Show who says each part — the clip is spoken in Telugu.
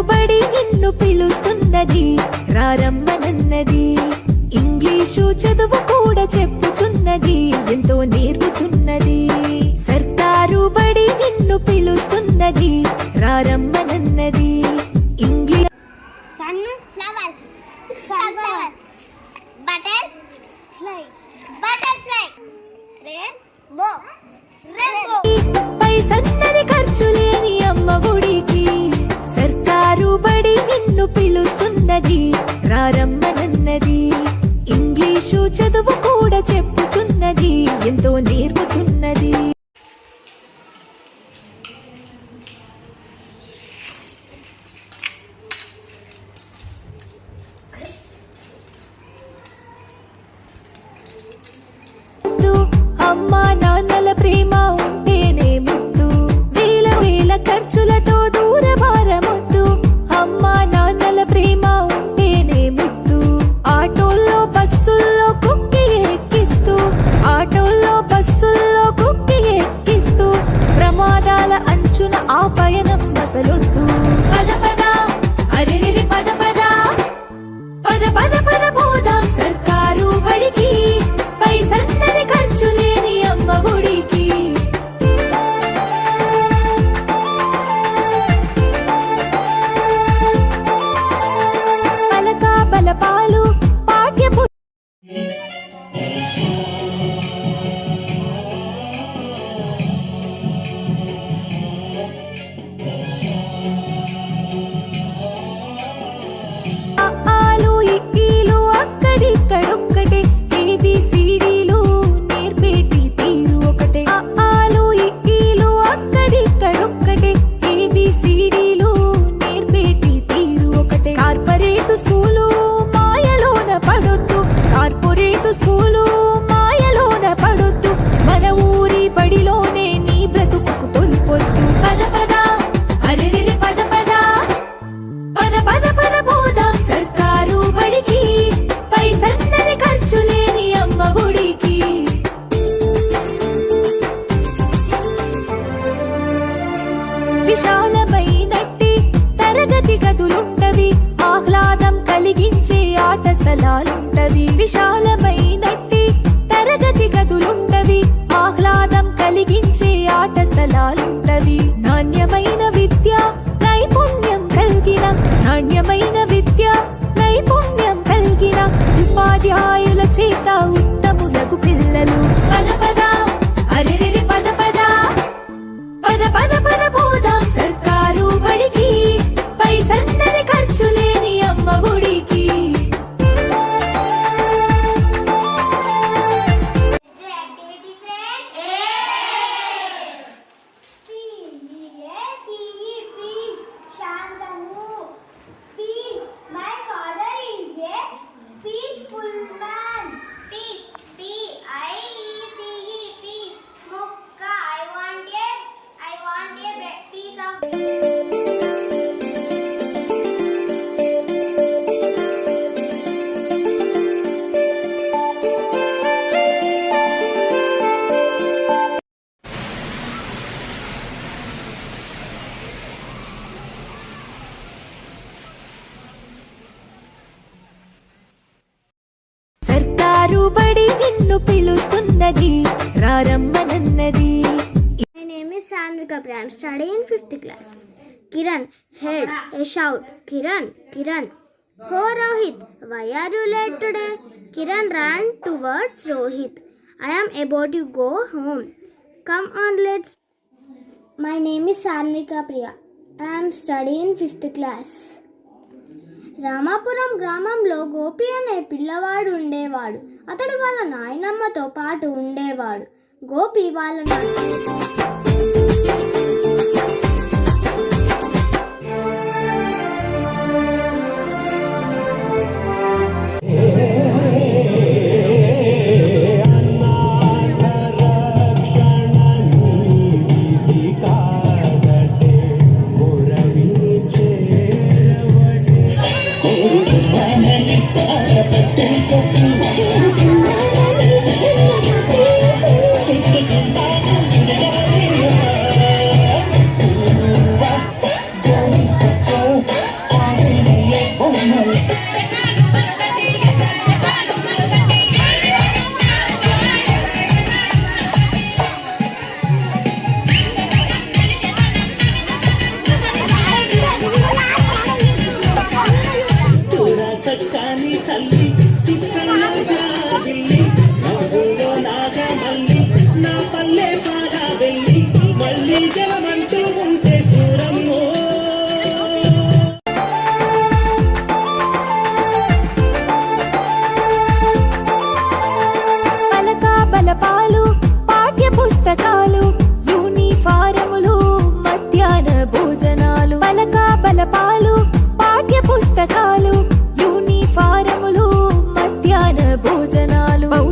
Speaker 1: బడి నిన్ను పిలుస్తున్నది, రారమ్మనన్నది. ఇంగ్లీషు చదువు కూడా చెప్పుచున్నది, ఎంతో నేర్పుతున్నది. సర్కారు బడి నిన్ను పిలుస్తున్నది, రారమ్మనన్నది. English
Speaker 2: sun flower, sunflower, butter fly, butterfly, rainbow, rainbow.
Speaker 1: పైసన్నది ఖర్చు లేని అమ్మ ఒడికి, సర్కారు బడి నిన్ను పిలుస్తున్నది, రారమ్మనన్నది. ఇంగ్లీషు చదువు కూడా చెప్పుచున్నది, ఎంతో నేర్పుతున్నది. అమ్మా నాన్నల ప్రేమ ఉంటేనే ముద్దు, వేల వేల ఖర్చులతో దూర భారమొద్దు. అమ్మా నాన్నల ప్రేమ ఉంటేనే ముద్దు. ఆటోల్లో బస్సుల్లో కుక్కి ఎక్కిస్తూ, ఆటోల్లో బస్సుల్లో కుక్కి ఎక్కిస్తూ, ప్రమాదాల అంచున ఆ పయనం అసలొద్దు. పద పద అరెరెరి పద పద, పద పద పద పోదాం సర్కారు బడికి, పైసన్నది ఖర్చు లేని అమ్మ ఒడికి. పలక బలపాలు పాఠ్య ఆలు ఇక్కీలు అక్కడిక్కడొక్కటే, ఏబిసిడీలు నేర్పేటి తీరు ఒకటే. ఆలు ఇక్కీలు అక్కడిక్కడొక్కటే, ఏబిసిడీలు నేర్పేటి తీరు ఒకటే. కార్పొరేటు స్కూలు మాయలోన పడొద్దు, కార్పొరేటు స్కూలు మాయలోన పడొద్దు. మన ఊరి బడిలోనే నీ బ్రతుకు తొలిపొద్దు. పద పద అరెరెరి పద పద, పద పద పద పోదాం సర్కారు బడికి, పైసన్నది ఖర్చు లేని అమ్మ ఒడికి. విశాలమైనట్టి తరగతి గదులుంటవి, ఆహ్లాదం కలిగించే ఆట స్థలాలుంటవి. విశాలమైనట్టి తరగతి గదులుంటవి, ఆహ్లాదం కలిగించే ఆట స్థలాలుంటవి. నాణ్యమైన విద్య నైపుణ్యం కలిగిన, నాణ్యమైన విద్య నైపుణ్యం కలిగిన ఉపాధ్యాయుల చేత ఉత్తములకు పిల్లలు. పద పద అరెరెరి పద పద, పద పద పద పోదాం సర్కారు బడికి, పైసన్నది ఖర్చు లేని అమ్మ ఒడికి.
Speaker 2: Activity friends. పీస్ శాంతము. Peace my father is a peaceful man. Peace PIECE peace. ముక్క I want a piece of
Speaker 1: సర్కారు బడి నిన్ను పిలుస్తున్నది, రారమ్మనన్నది.
Speaker 2: My name is Sanvika Priya. I am studying in 5th class. Kiran, head, a shout. Kiran, Kiran. Oh Rohit, why are you late today? Kiran ran towards Rohit. I am about to go home. Come on, let's. My name is Sanvika Priya. I am studying in 5th class. Ramapuram గ్రామంలో గోపి అనే పిల్లవాడు ఉండేవాడు. అతడు వాళ్ళ నాయనమ్మతో పాటు ఉండేవాడు. గోపి వాళ్ళ